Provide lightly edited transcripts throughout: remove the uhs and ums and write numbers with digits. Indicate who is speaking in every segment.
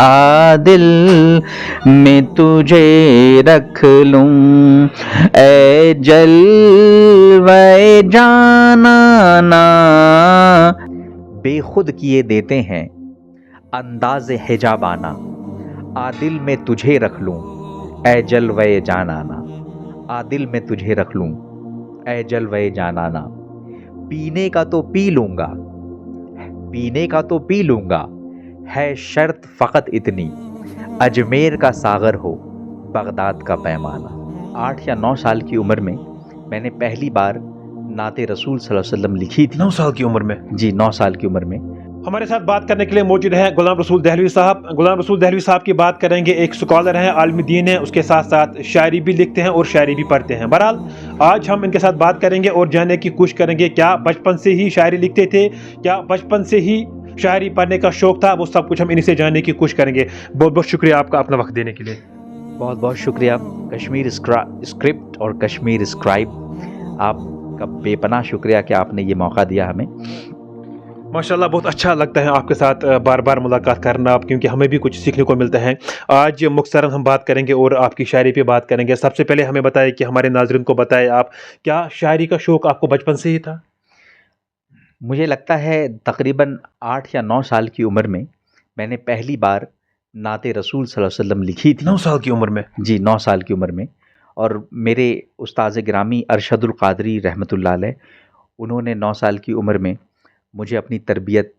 Speaker 1: عادل میں تجھے رکھ لوں، اے جلوے جانانا، بے خود کیے دیتے ہیں انداز حجابانہ، عادل میں تجھے رکھ لوں اے جلوے جانانا، عادل میں تجھے رکھ لوں اے جلوے جانانا، پینے کا تو پی لوں گا، پینے کا تو پی لوں گا، ہے شرط فقط اتنی، اجمیر کا ساغر ہو بغداد کا پیمانہ۔ 8 یا 9 سال کی عمر میں میں نے پہلی بار نعت رسول صلی اللہ علیہ وسلم لکھی تھی۔
Speaker 2: 9 سال کی عمر میں؟
Speaker 1: جی 9 سال کی عمر میں۔
Speaker 2: ہمارے ساتھ بات کرنے کے لیے موجود ہیں غلام رسول دہلوی صاحب۔ غلام رسول دہلوی صاحب کی بات کریں گے، ایک سکالر ہیں، عالم دین ہیں، اس کے ساتھ ساتھ شاعری بھی لکھتے ہیں اور شاعری بھی پڑھتے ہیں۔ بہرحال آج ہم ان کے ساتھ بات کریں گے اور جاننے کی کوشش کریں گے کیا بچپن سے ہی شاعری لکھتے تھے، کیا بچپن سے ہی شاعری پڑھنے کا شوق تھا، وہ سب کچھ ہم انہیں سے جاننے کی کوشش کریں گے۔ بہت بہت شکریہ آپ کا اپنا وقت دینے کے لیے۔
Speaker 1: بہت بہت شکریہ کشمیر اسکرپٹ اور کشمیر اسکرائب، آپ کا بے پناہ شکریہ کہ آپ نے یہ موقع دیا ہمیں۔
Speaker 2: ماشاءاللہ بہت اچھا لگتا ہے آپ کے ساتھ بار بار ملاقات کرنا، کیونکہ ہمیں بھی کچھ سیکھنے کو ملتا ہے۔ آج مختصراً ہم بات کریں گے اور آپ کی شاعری پہ بات کریں گے۔ سب سے پہلے ہمیں بتائیں کہ ہمارے ناظرین کو بتائیں، آپ کیا شاعری کا شوق آپ کو بچپن سے ہی تھا؟
Speaker 1: مجھے لگتا ہے تقریباً 8 یا 9 سال کی عمر میں میں نے پہلی بار نعت رسول صلی اللہ علیہ وسلم لکھی تھی۔
Speaker 2: 9 سال کی عمر میں؟
Speaker 1: جی 9 سال کی عمر میں، اور میرے استاذ گرامی ارشد القادری رحمۃ اللہ علیہ، انہوں نے 9 سال کی عمر میں مجھے اپنی تربیت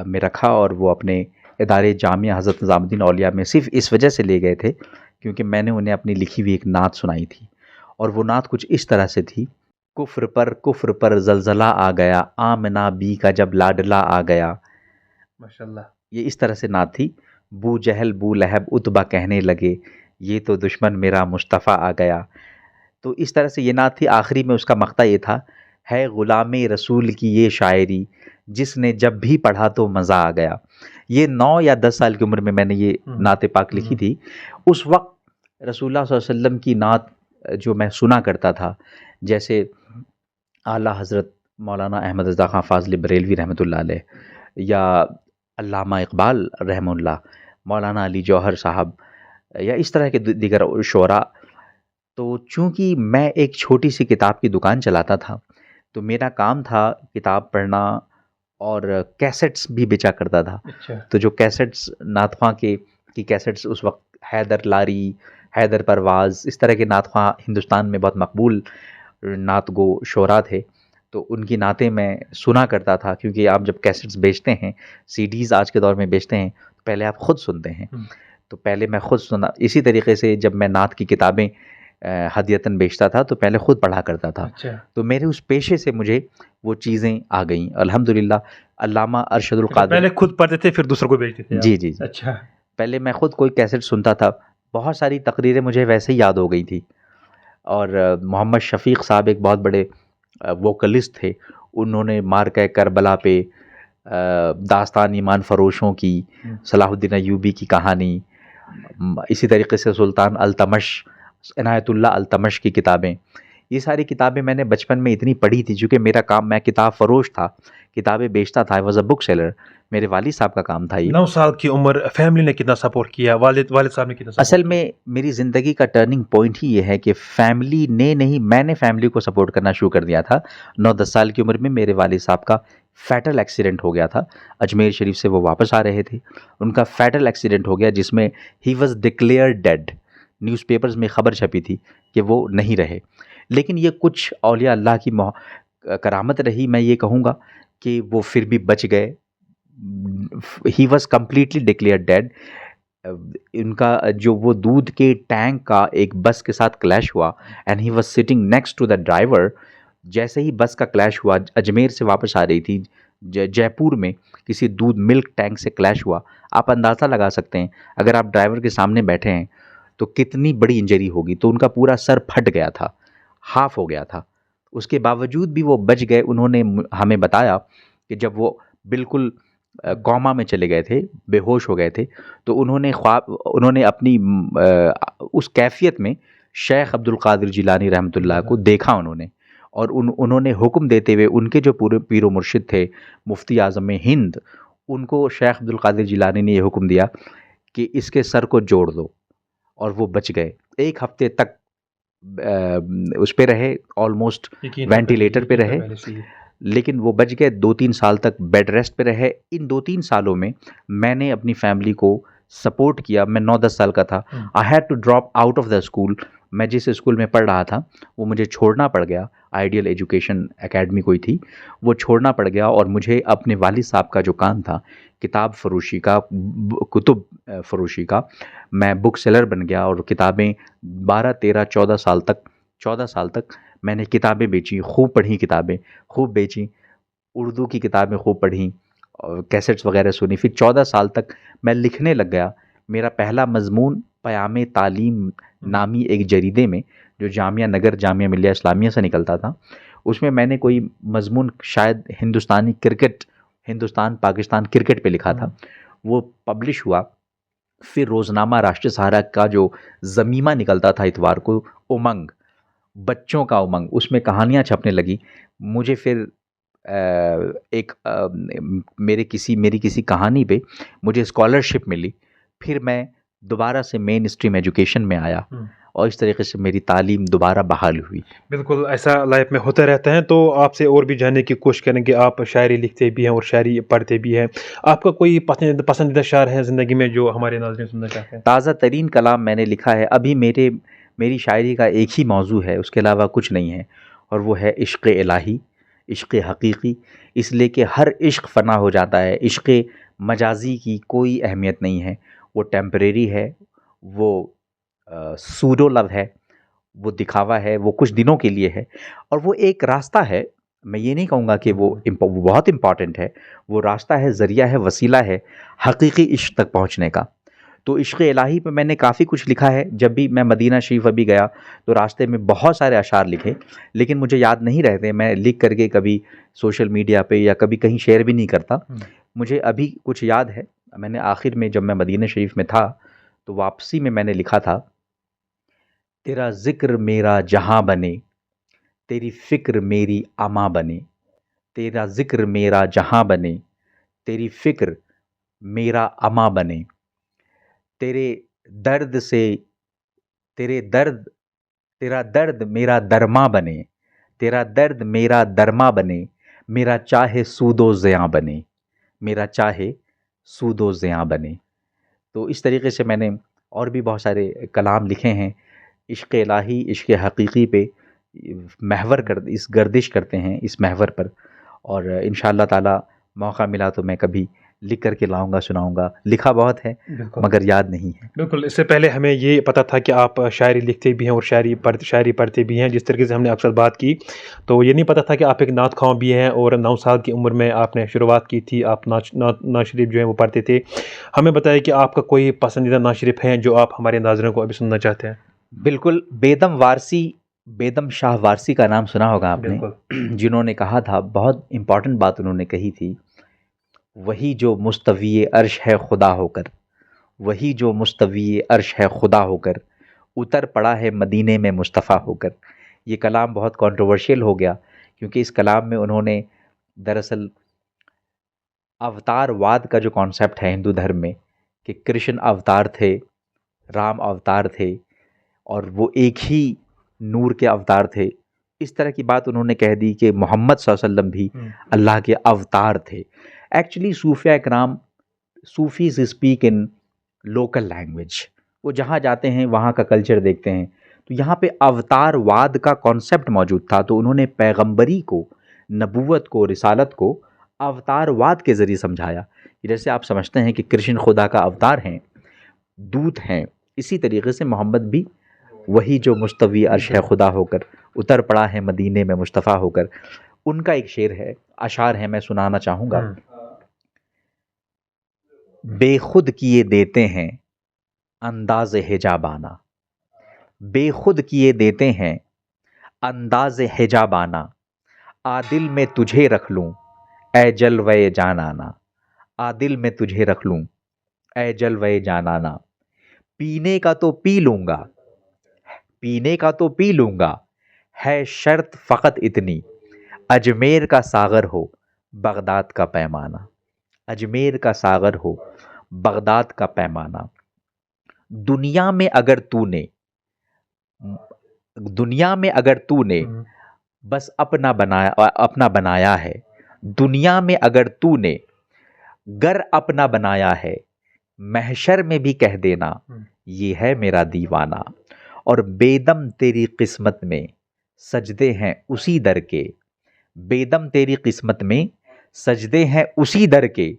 Speaker 1: میں رکھا، اور وہ اپنے ادارے جامعہ حضرت نظام الدین اولیاء میں صرف اس وجہ سے لے گئے تھے کیونکہ میں نے انہیں اپنی لکھی ہوئی ایک نعت سنائی تھی، اور وہ نعت کچھ اس طرح سے تھی: کفر پر زلزلہ آ گیا، آمنہ بی کا جب لاڈلا آ گیا۔
Speaker 2: ماشاءاللہ،
Speaker 1: یہ اس طرح سے نعت تھی۔ بو جہل بو لہب اتبا کہنے لگے، یہ تو دشمن میرا مصطفیٰ آ گیا۔ تو اس طرح سے یہ نعت تھی۔ آخری میں اس کا مقطع یہ تھا: ہے غلام رسول کی یہ شاعری، جس نے جب بھی پڑھا تو مزہ آ گیا۔ یہ 9 یا 10 سال کی عمر میں میں نے یہ نعت پاک لکھی تھی۔ اس وقت رسول اللہ صلی اللہ علیہ وسلم کی نعت جو میں سنا کرتا تھا، جیسے اعلیٰ حضرت مولانا احمد رضا خان فاضلی بریلوی رحمۃ اللہ علیہ، یا علامہ اقبال رحمہ اللہ، مولانا علی جوہر صاحب، یا اس طرح کے دیگر شعراء، تو چونکہ میں ایک چھوٹی سی کتاب کی دکان چلاتا تھا، تو میرا کام تھا کتاب پڑھنا، اور کیسٹس بھی بیچا کرتا تھا۔ تو جو کیسٹس نعت خواں کی کیسٹس اس وقت حیدر لاری، حیدر پرواز، اس طرح کے نعت خواں ہندوستان میں بہت مقبول نعت گو شعراء تھے، تو ان کی نعتیں میں سنا کرتا تھا، کیونکہ آپ جب کیسٹس بیچتے ہیں، سی ڈیز آج کے دور میں بیچتے ہیں، تو پہلے آپ خود سنتے ہیں، تو پہلے میں خود سنا۔ اسی طریقے سے جب میں نعت کی کتابیں ہدیتاً بیچتا تھا تو پہلے خود پڑھا کرتا تھا۔ تو میرے اس پیشے سے مجھے وہ چیزیں آ گئیں الحمدللہ۔ علامہ ارشد القادری،
Speaker 2: پہلے خود پڑھتے تھے پھر دوسروں کو بیچتے تھے؟
Speaker 1: جی جی جی،
Speaker 2: اچھا۔
Speaker 1: پہلے میں خود کوئی کیسٹ سنتا تھا، بہت ساری تقریریں مجھے ویسے ہی یاد ہو گئی تھی۔ اور محمد شفیق صاحب ایک بہت بڑے ووکلسٹ تھے، انہوں نے مارکہ کربلا پہ داستان ایمان فروشوں کی، صلاح الدین ایوبی کی کہانی، اسی طریقے سے سلطان التمش، عنایت اللہ التمش کی کتابیں، یہ ساری کتابیں میں نے بچپن میں اتنی پڑھی تھی، چونکہ میرا کام، میں کتاب فروش تھا، کتابیں بیچتا تھا، I was a book seller، میرے والد صاحب کا کام تھا یہ۔
Speaker 2: 9 سال کی عمر، فیملی نے کتنا سپورٹ کیا؟ والد صاحب نے کتنا سپورٹ؟
Speaker 1: اصل میں میری زندگی کا ٹرننگ پوائنٹ ہی یہ ہے کہ فیملی نے نہیں، میں نے فیملی کو سپورٹ کرنا شروع کر دیا تھا۔ 9-10 سال کی عمر میں میرے والد صاحب کا فیٹل ایکسیڈنٹ ہو گیا تھا، اجمیر شریف سے وہ واپس آ رہے تھے، ان کا فیٹل ایکسیڈنٹ ہو گیا جس میں he was declared dead, newspapers میں خبر چھپی تھی کہ وہ نہیں رہے۔ لیکن یہ کچھ اولیاء اللہ کی کرامت رہی، میں یہ کہوں گا کہ وہ پھر بھی بچ گئے۔ He was completely declared dead. ان کا جو وہ دودھ کے ٹینک کا ایک بس کے ساتھ کلیش ہوا، and he was sitting next to the driver, جیسے ہی بس کا کلیش ہوا، اجمیر سے واپس آ رہی تھی، جے پور میں کسی دودھ ملک ٹینک سے کلیش ہوا، آپ اندازہ لگا سکتے ہیں اگر آپ ڈرائیور کے سامنے بیٹھے ہیں تو کتنی بڑی انجری ہوگی۔ تو ان کا پورا سر پھٹ گیا تھا، ہاف ہو گیا تھا، اس کے باوجود بھی وہ بچ گئے۔ انہوں نے ہمیں بتایا کہ جب وہ بالکل کوما میں چلے گئے تھے، بے ہوش ہو گئے تھے، تو انہوں نے اپنی اس کیفیت میں شیخ عبد القادر جیلانی رحمۃ اللہ کو دیکھا انہوں نے، اور انہوں نے حکم دیتے ہوئے، ان کے جو پورے پیر و مرشد تھے مفتی اعظم ہند، ان کو شیخ عبد القادر جیلانی نے یہ حکم دیا کہ اس کے سر کو جوڑ دو، اور وہ بچ گئے. 1 ہفتے تک اس پہ رہے، آلموسٹ وینٹیلیٹر پہ رہے، لیکن وہ بچ گئے. 2-3 سال تک بیڈ ریسٹ پہ رہے. ان 2-3 سالوں میں میں نے اپنی فیملی کو سپورٹ کیا. میں 9-10 سال کا تھا. I had to drop out of the school. میں جس اسکول میں پڑھ رہا تھا وہ مجھے چھوڑنا پڑ گیا. آئیڈیل ایجوکیشن اکیڈمی کوئی تھی، وہ چھوڑنا پڑ گیا، اور مجھے اپنے والد صاحب کا جو کام تھا کتاب فروشی کا، کتب فروشی کا، میں بک سیلر بن گیا. اور کتابیں 14 سال تک میں نے کتابیں بیچی، خوب پڑھی کتابیں، خوب بیچی. اردو کی کتابیں خوب پڑھیں، کیسٹس وغیرہ سنی. پھر 14 سال تک میں لکھنے لگ گیا. میرا پہلا مضمون پیام تعلیم نامی ایک جریدے میں، جو جامعہ نگر جامعہ ملیہ اسلامیہ سے نکلتا تھا، اس میں میں نے کوئی مضمون شاید ہندوستانی کرکٹ، ہندوستان پاکستان کرکٹ پہ لکھا تھا. وہ پبلش ہوا. پھر روزنامہ راشٹر سہارا کا جو زمیمہ نکلتا تھا اتوار کو، امنگ، بچوں کا امنگ، اس میں کہانیاں چھپنے لگی. مجھے پھر میری کسی کہانی پہ مجھے اسکالرشپ ملی. پھر میں دوبارہ سے مین اسٹریم ایجوکیشن میں آیا، اور اس طریقے سے میری تعلیم دوبارہ بحال ہوئی.
Speaker 2: بالکل ایسا لائف میں ہوتا رہتا ہے. تو آپ سے اور بھی جاننے کی کوشش کریں گے. آپ شاعری لکھتے بھی ہیں اور شاعری پڑھتے بھی ہیں. آپ کا کوئی پسندیدہ شاعر ہے زندگی میں جو ہمارے ناظرین سننا چاہتے ہیں؟
Speaker 1: تازہ ترین کلام میں نے لکھا ہے ابھی. میری شاعری کا ایک ہی موضوع ہے، اس کے علاوہ کچھ نہیں ہے، اور وہ ہے عشق الہی، عشق حقیقی. اس لیے کہ ہر عشق فنا ہو جاتا ہے. عشق مجازی کی کوئی اہمیت نہیں ہے، وہ ٹیمپریری ہے، وہ سوڈو لو ہے، وہ دکھاوا ہے، وہ کچھ دنوں کے لیے ہے، اور وہ ایک راستہ ہے. میں یہ نہیں کہوں گا کہ وہ بہت امپورٹنٹ ہے. وہ راستہ ہے، ذریعہ ہے، وسیلہ ہے حقیقی عشق تک پہنچنے کا. تو عشق الہی پہ میں نے کافی کچھ لکھا ہے. جب بھی میں مدینہ شریف ابھی گیا تو راستے میں بہت سارے اشعار لکھے، لیکن مجھے یاد نہیں رہتے. میں لکھ کر کے کبھی سوشل میڈیا پہ یا کبھی کہیں شیئر بھی نہیں کرتا. مجھے ابھی کچھ یاد ہے. میں نے آخر میں جب میں مدینہ شریف میں تھا تو واپسی میں نے لکھا تھا، تیرا ذکر میرا جہاں بنے، تیری فکر میری اماں بنے. تیرا ذکر میرا جہاں بنے، تیری فکر میرا اماں بنے. تیرا درد میرا درما بنے، تیرا درد میرا درما بنے. میرا چاہے سود و زیاں بنے، میرا چاہے سود و زیاں بنے. تو اس طریقے سے میں نے اور بھی بہت سارے کلام لکھے ہیں. عشق الہی، عشق حقیقی پہ اس گردش کرتے ہیں اس محور پر. اور انشاءاللہ تعالی موقع ملا تو میں کبھی لکھ کر کے لاؤں گا، سناؤں گا. لکھا بہت ہے مگر یاد نہیں ہے.
Speaker 2: بالکل. اس سے پہلے ہمیں یہ پتہ تھا کہ آپ شاعری لکھتے بھی ہیں اور شاعری پڑھتے بھی ہیں. جس طریقے سے ہم نے اکثر بات کی تو یہ نہیں پتہ تھا کہ آپ ایک نعت خواں بھی ہیں، اور 9 سال کی عمر میں آپ نے شروعات کی تھی. آپ نعت شریف جو ہے وہ پڑھتے تھے. ہمیں بتائیں کہ آپ کا کوئی پسندیدہ نعت شریف ہے جو آپ ہمارے ناظرین کو ابھی سننا چاہتے ہیں؟
Speaker 1: بالکل. بیدم شاہ وارسی کا نام سنا ہوگا آپ نے، جنہوں نے کہا تھا، بہت امپورٹنٹ بات انہوں نے کہی تھی، وہی جو مستوی عرش ہے خدا ہو کر، وہی جو مستوی عرش ہے خدا ہو کر، اتر پڑا ہے مدینے میں مصطفیٰ ہو کر. یہ کلام بہت کنٹروورشیل ہو گیا، کیونکہ اس کلام میں انہوں نے دراصل اوتار واد کا جو کانسیپٹ ہے ہندو دھرم میں، کہ کرشن اوتار تھے، رام اوتار تھے، اور وہ ایک ہی نور کے اوتار تھے. اس طرح کی بات انہوں نے کہہ دی کہ محمد صلی اللہ علیہ وسلم بھی اللہ کے اوتار تھے. ایکچولی صوفیہ کرام، Sufis speak in local language. وہ جہاں جاتے ہیں وہاں کا کلچر دیکھتے ہیں. تو یہاں پہ اوتار واد کا کانسیپٹ موجود تھا، تو انہوں نے پیغمبری کو، نبوت کو، رسالت کو اوتار واد کے ذریعے سمجھایا. جیسے آپ سمجھتے ہیں کہ کرشن خدا کا اوتار ہیں، دودت ہیں، اسی طریقے سے محمد بھی وہی جو مستوی عرش ہے خدا ہو کر، اتر پڑا ہے مدینے میں مصطفیٰ ہو کر. ان کا ایک شعر ہے، اشعار ہیں، میں سنانا چاہوں گا. بے خود کیے دیتے ہیں انداز حجابانہ، بے خود کیے دیتے ہیں انداز حجابانہ. عادل میں تجھے رکھ لوں اے جلوے جانانا، عادل میں تجھے رکھ لوں اے جلوے جانانا. پینے کا تو پی لوں گا، پینے کا تو پی لوں گا، ہے شرط فقط اتنی، اجمیر کا ساغر ہو بغداد کا پیمانہ. اجمیر کا ساغر ہو بغداد کا پیمانہ. دنیا میں اگر تو نے بس اپنا بنایا ہے، دنیا میں اگر تو نے گر اپنا بنایا ہے، محشر میں بھی کہہ دینا یہ ہے میرا دیوانہ، اور بیدم تیری قسمت میں سجدے ہیں اسی در کے، بیدم تیری قسمت میں سجدے ہیں اسی در کے،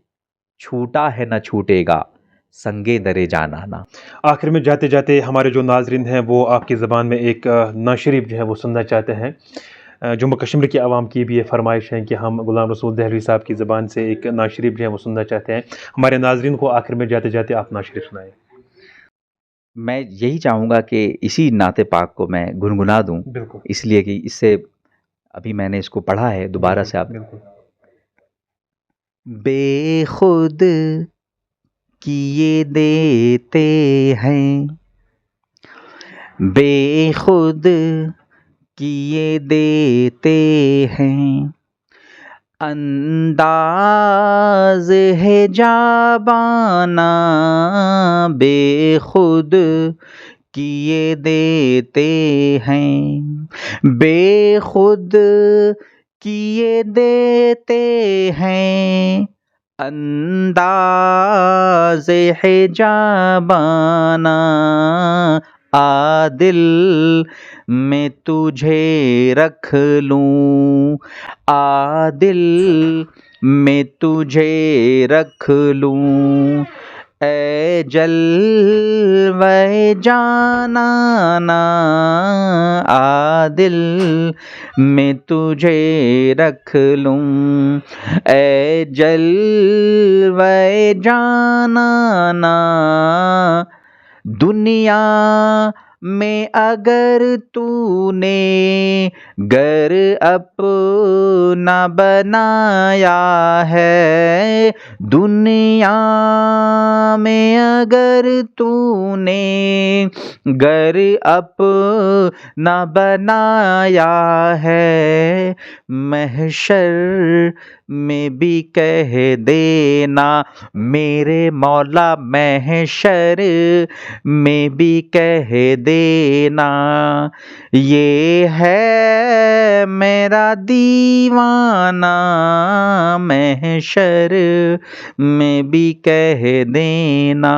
Speaker 1: چھوٹا ہے نہ چھوٹے گا سنگے درے جانانا۔
Speaker 2: آخر میں جاتے جاتے ہمارے جو ناظرین ہیں وہ آپ کی زبان میں ایک نعت شریف جو ہے وہ سننا چاہتے ہیں۔ جموں کشمیر کی عوام کی بھی یہ فرمائش ہے کہ ہم غلام رسول دہلوی صاحب کی زبان سے ایک نعت شریف جو ہے وہ سننا چاہتے ہیں۔ ہمارے ناظرین کو آخر میں جاتے جاتے آپ نعت شریف سنائیں۔
Speaker 1: میں یہی چاہوں گا کہ اسی نعت پاک کو میں گنگنا دوں،
Speaker 2: بالکل
Speaker 1: اس لیے کہ اس سے ابھی میں نے اس کو پڑھا ہے، دوبارہ سے آپ
Speaker 2: بالکل۔
Speaker 1: بے خود کیے دیتے ہیں، بے خود کیے دیتے ہیں، انداز ہے جابانا بے خود کیے دیتے ہیں، بے خود کیے دیتے ہیں، انداز ہے جابانا عادل میں تجھے رکھ لوں، عادل میں تجھے رکھ لوں، اے جلوہ جانانا عادل میں تجھے رکھ لوں، اے جلوہ جانانا دنیا میں اگر تو نے گر اپنا بنایا ہے، دنیا میں اگر تو نے گر اپنا بنایا ہے، محشر میں بھی کہہ دینا میرے مولا، محشر میں بھی کہہ دینا یہ ہے میرا دیوانہ، محشر میں بھی کہہ دینا۔